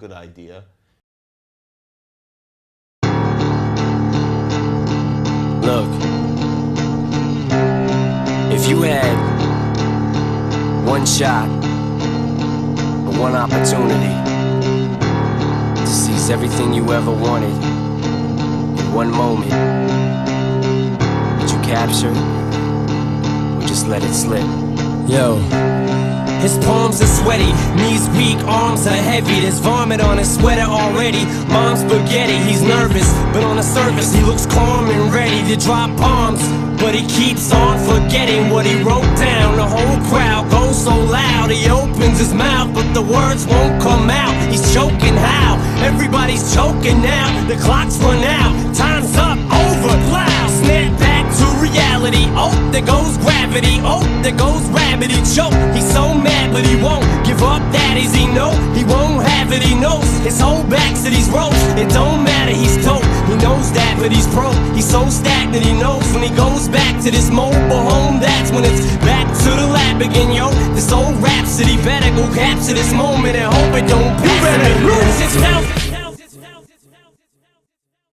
good idea. Look, if you had one shot or one opportunity to seize everything you ever wanted in one moment, would you capture it or just let it slip? Yo. His palms are sweaty, knees weak, arms are heavy. There's vomit on his sweater already. Mom's spaghetti, he's nervous, but on the surface he looks calm and ready to drop bombs. But he keeps on forgetting what he wrote down. The whole crowd goes so loud, he opens his mouth, but the words won't come out. He's choking how? Everybody's choking now. The clock's run out, time's up, over, loud. Snap back to reality. Oh, there goes gravity. Oh, there goes rabbit. He choke. He's so mad, but he won't give up. That is, he know he won't have it. He knows his whole back's to these ropes. It don't matter, he's dope. He knows that, but he's broke. He's so stagnant, he knows when he goes back to this mobile home, that's when it's back to the lab again, yo. This old rhapsody better go capture this moment and hope it don't pass. You better lose. It's now